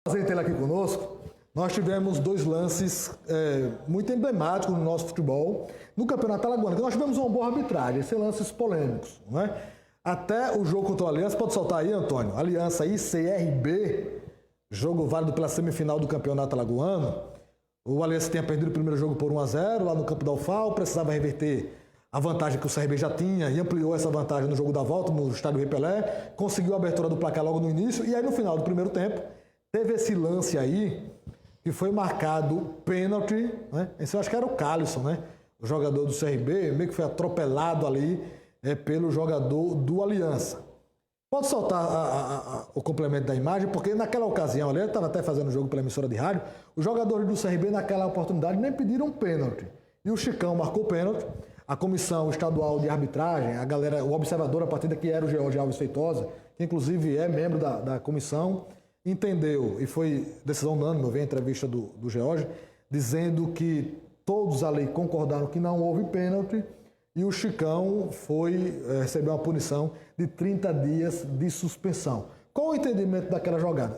Prazer em tê-lo aqui conosco. Nós tivemos dois lances muito emblemáticos no nosso futebol, no Campeonato Alagoano, que nós tivemos uma boa arbitragem, esses lances polêmicos, não é? Até o jogo contra o Aliança, pode soltar aí, Antônio? Aliança aí, CRB, jogo válido pela semifinal do Campeonato Alagoano. O Aliança tinha perdido o primeiro jogo por 1-0 lá no campo da UFAL, precisava reverter a vantagem que o CRB já tinha e ampliou essa vantagem no jogo da volta, no estádio Rei Pelé, conseguiu a abertura do placar logo no início, e aí no final do primeiro tempo, teve esse lance aí, que foi marcado pênalti, né? Esse eu acho que era o Calisson, né? O jogador do CRB, meio que foi atropelado ali pelo jogador do Aliança. Pode soltar o complemento da imagem, porque naquela ocasião, ali, eu estava até fazendo jogo pela emissora de rádio, os jogadores do CRB naquela oportunidade nem pediram pênalti. E o Chicão marcou pênalti, a comissão estadual de arbitragem, a galera, o observador, a partida que era o George Alves Feitosa, que inclusive é membro da comissão, entendeu, e foi decisão unânime, eu vi a entrevista do George, dizendo que todos ali concordaram que não houve pênalti, e o Chicão recebeu uma punição de 30 dias de suspensão. Qual o entendimento daquela jogada?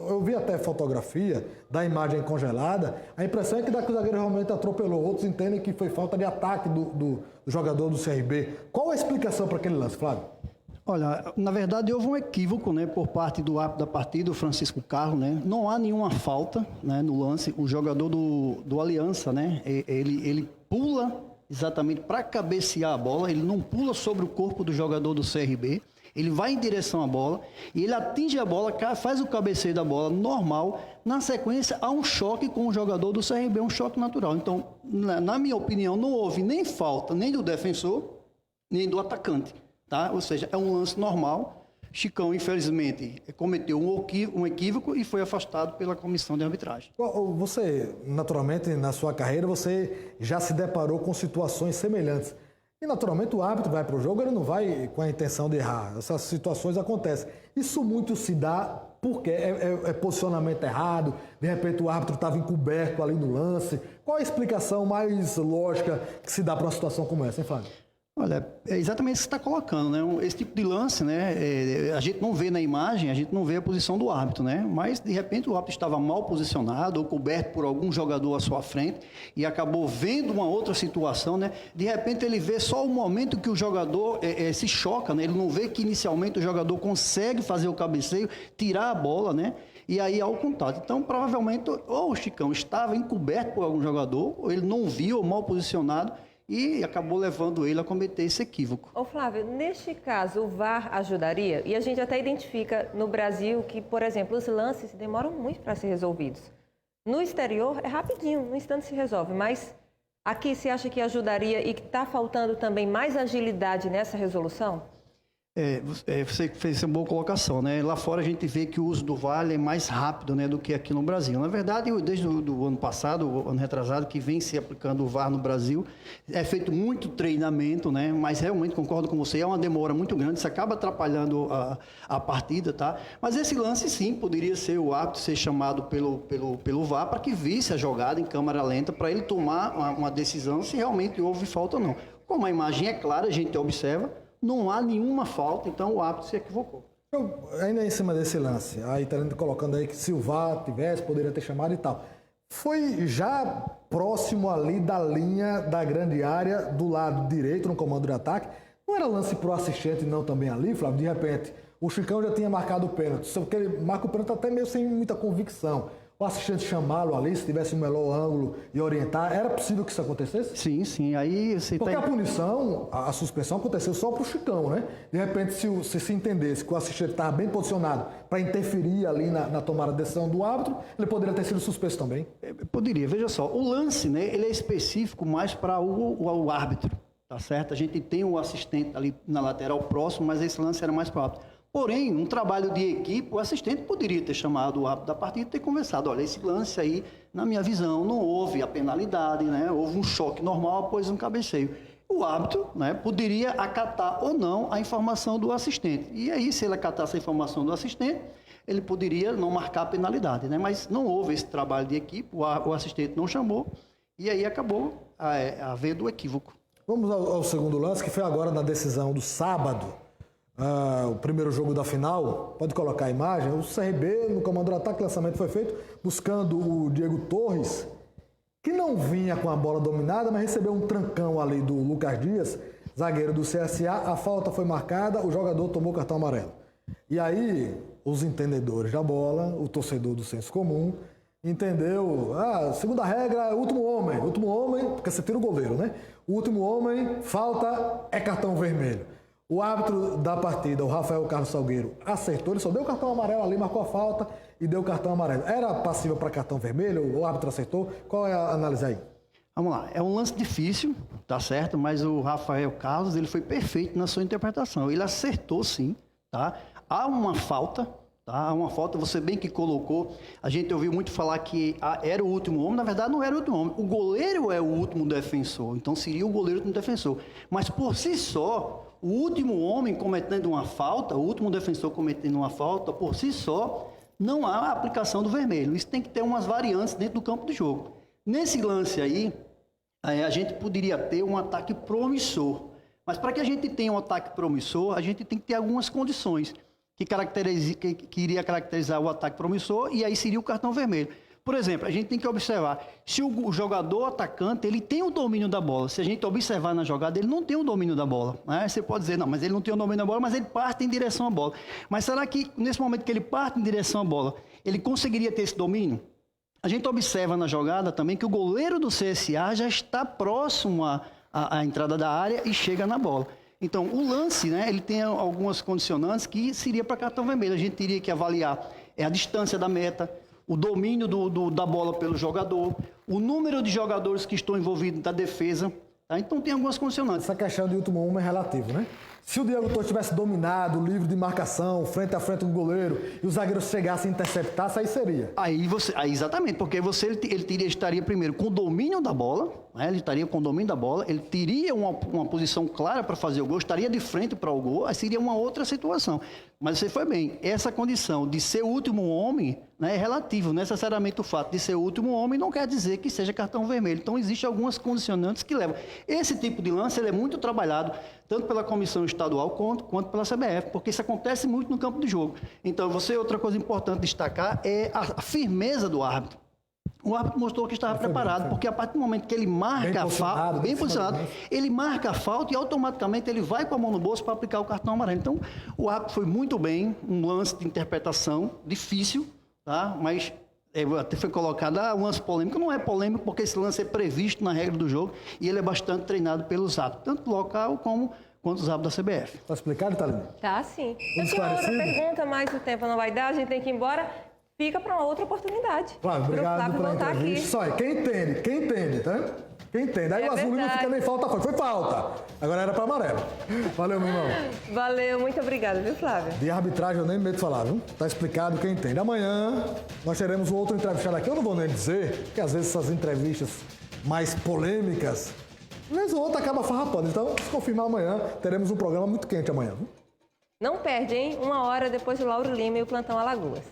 Eu vi até fotografia da imagem congelada, a impressão é que o zagueiro realmente atropelou, outros entendem que foi falta de ataque do jogador do CRB. Qual a explicação para aquele lance, Flávio? Olha, na verdade houve um equívoco, né, por parte do árbitro da partida, o Francisco Carlos, né? Não há nenhuma falta, né, no lance. O jogador do Aliança, né, ele pula exatamente para cabecear a bola, ele não pula sobre o corpo do jogador do CRB, ele vai em direção à bola e ele atinge a bola, faz o cabeceio da bola normal, na sequência há um choque com o jogador do CRB, um choque natural. Então, na minha opinião, não houve nem falta nem do defensor, nem do atacante, tá? Ou seja, é um lance normal. Chicão, infelizmente, cometeu um equívoco e foi afastado pela comissão de arbitragem. Você, naturalmente, na sua carreira, você já se deparou com situações semelhantes. E, naturalmente, o árbitro vai para o jogo, ele não vai com a intenção de errar. Essas situações acontecem. Isso muito se dá porque é posicionamento errado, de repente o árbitro estava encoberto ali no lance. Qual a explicação mais lógica que se dá para uma situação como essa, hein, Flávio? Olha, é exatamente isso que você está colocando, né? Esse tipo de lance, né? A gente não vê na imagem, a gente não vê a posição do árbitro, né? Mas, de repente, o árbitro estava mal posicionado ou coberto por algum jogador à sua frente e acabou vendo uma outra situação, né? De repente, ele vê só o momento que o jogador se choca, né? Ele não vê que, inicialmente, o jogador consegue fazer o cabeceio, tirar a bola, né? E aí há o contato. Então, provavelmente, ou o Chicão estava encoberto por algum jogador, ou ele não viu, ou mal posicionado, e acabou levando ele a cometer esse equívoco. Ô Flávio, neste caso o VAR ajudaria? E a gente até identifica no Brasil que, por exemplo, os lances demoram muito para ser resolvidos. No exterior é rapidinho, no instante se resolve, mas aqui você acha que ajudaria e que está faltando também mais agilidade nessa resolução? Você fez uma boa colocação, né? Lá fora a gente vê que o uso do VAR é mais rápido, né, do que aqui no Brasil. Na verdade, desde o ano passado, o ano retrasado, que vem se aplicando o VAR no Brasil, é feito muito treinamento, né? Mas realmente concordo com você, é uma demora muito grande, isso acaba atrapalhando a partida, tá? Mas esse lance, sim, poderia ser o árbitro ser chamado pelo VAR para que visse a jogada em câmera lenta, para ele tomar uma decisão se realmente houve falta ou não. Como a imagem é clara, a gente observa, não há nenhuma falta, então o árbitro se equivocou. Ainda em cima desse lance, aí está colocando aí que se o VAR tivesse, poderia ter chamado e tal. Foi já próximo ali da linha da grande área, do lado direito, no comando de ataque. Não era lance para o assistente não também ali, Flávio? De repente, o Chicão já tinha marcado o pênalti, só que ele marca o pênalti até meio sem muita convicção. O assistente chamá-lo ali, se tivesse um melhor ângulo e orientar, era possível que isso acontecesse? Sim. Aí você porque a punição, a suspensão aconteceu só para o Chicão, né? De repente, se entendesse que o assistente estava bem posicionado para interferir ali na tomada de decisão do árbitro, ele poderia ter sido suspenso também? Poderia. Veja só, o lance, né, ele é específico mais para o árbitro, tá certo? A gente tem o assistente ali na lateral próximo, mas esse lance era mais para o árbitro. Porém, um trabalho de equipe, o assistente poderia ter chamado o árbitro da partida e ter conversado. Olha, esse lance aí, na minha visão, não houve a penalidade, né? Houve um choque normal após um cabeceio. O árbitro, né, poderia acatar ou não a informação do assistente. E aí, se ele acatasse a informação do assistente, ele poderia não marcar a penalidade, né? Mas não houve esse trabalho de equipe, o assistente não chamou, e aí acabou havendo o equívoco. Vamos ao segundo lance, que foi agora na decisão do sábado, o primeiro jogo da final, pode colocar a imagem, o CRB, no comando do ataque, o lançamento foi feito buscando o Diego Torres, que não vinha com a bola dominada, mas recebeu um trancão ali do Lucas Dias, zagueiro do CSA, a falta foi marcada, o jogador tomou cartão amarelo. E aí, os entendedores da bola, o torcedor do senso comum, entendeu? Segunda regra é o último homem, porque você tira o goleiro, né? O último homem, falta, é cartão vermelho. O árbitro da partida, o Rafael Carlos Salgueiro, acertou, ele só deu cartão amarelo ali, marcou a falta e deu cartão amarelo. Era passível para cartão vermelho? O árbitro acertou? Qual é a análise aí? Vamos lá, é um lance difícil, tá certo, mas o Rafael Carlos, ele foi perfeito na sua interpretação. Ele acertou sim, tá? Há uma falta, tá? Há uma falta, você bem que colocou. A gente ouviu muito falar que era o último homem, na verdade não era o último homem. O goleiro é o último defensor, então seria o goleiro o último defensor. Mas por si só, o último homem cometendo uma falta, o último defensor cometendo uma falta, por si só, não há a aplicação do vermelho. Isso tem que ter umas variantes dentro do campo de jogo. Nesse lance aí, a gente poderia ter um ataque promissor. Mas para que a gente tenha um ataque promissor, a gente tem que ter algumas condições que iria caracterizar o ataque promissor, e aí seria o cartão vermelho. Por exemplo, a gente tem que observar, se o jogador atacante, ele tem o domínio da bola. Se a gente observar na jogada, ele não tem o domínio da bola. Né? Você pode dizer, não, mas ele não tem o domínio da bola, mas ele parte em direção à bola. Mas será que, nesse momento que ele parte em direção à bola, ele conseguiria ter esse domínio? A gente observa na jogada também que o goleiro do CSA já está próximo à entrada da área e chega na bola. Então, o lance, né, ele tem algumas condicionantes que seria para cartão vermelho. A gente teria que avaliar a distância da meta, o domínio da bola pelo jogador, o número de jogadores que estão envolvidos na defesa. Tá? Então, tem algumas condicionantes. Essa questão de último homem é relativo, né? Se o Diego Torres tivesse dominado, livre de marcação, frente a frente com o goleiro, e os zagueiros chegassem e interceptassem, aí seria. Aí exatamente, porque ele estaria primeiro com o domínio da bola, né? Ele estaria com o domínio da bola, ele teria uma posição clara para fazer o gol, estaria de frente para o gol, aí seria uma outra situação. Mas você foi bem, essa condição de ser o último homem, né, é relativo. Necessariamente o fato de ser o último homem não quer dizer que seja cartão vermelho. Então, existem algumas condicionantes que levam. Esse tipo de lance ele é muito trabalhado, tanto pela comissão estadual quanto pela CBF, porque isso acontece muito no campo de jogo. Então, outra coisa importante destacar é a firmeza do árbitro. O árbitro mostrou que estava preparado, porque a partir do momento que ele marca a falta, bem posicionado, ele marca a falta e automaticamente ele vai com a mão no bolso para aplicar o cartão amarelo. Então, o árbitro foi muito bem, um lance de interpretação difícil, tá? Mas até foi colocado, um lance polêmico. Não é polêmico, porque esse lance é previsto na regra do jogo e ele é bastante treinado pelos árbitros, tanto local quanto os árbitros da CBF. Está explicado, Thalina? Tá, sim. Eu tinha uma outra pergunta, mas o tempo não vai dar, a gente tem que ir embora. Fica para uma outra oportunidade. Flávio, obrigado pela entrevista. Só aí, quem entende, tá? Quem entende. Aí o azul não fica nem falta, foi falta. Agora era para amarelo. Valeu, meu irmão. Valeu, muito obrigada, viu, Flávio? De arbitragem eu nem medo de falar, viu? Tá explicado quem entende. Amanhã nós teremos um outro entrevistado aqui. Eu não vou nem dizer, que às vezes essas entrevistas mais polêmicas, mas o outro acaba farrapando. Então, se confirmar amanhã, teremos um programa muito quente amanhã, viu? Não perde, hein? 1 hora depois do Lauro Lima e o Plantão Alagoas.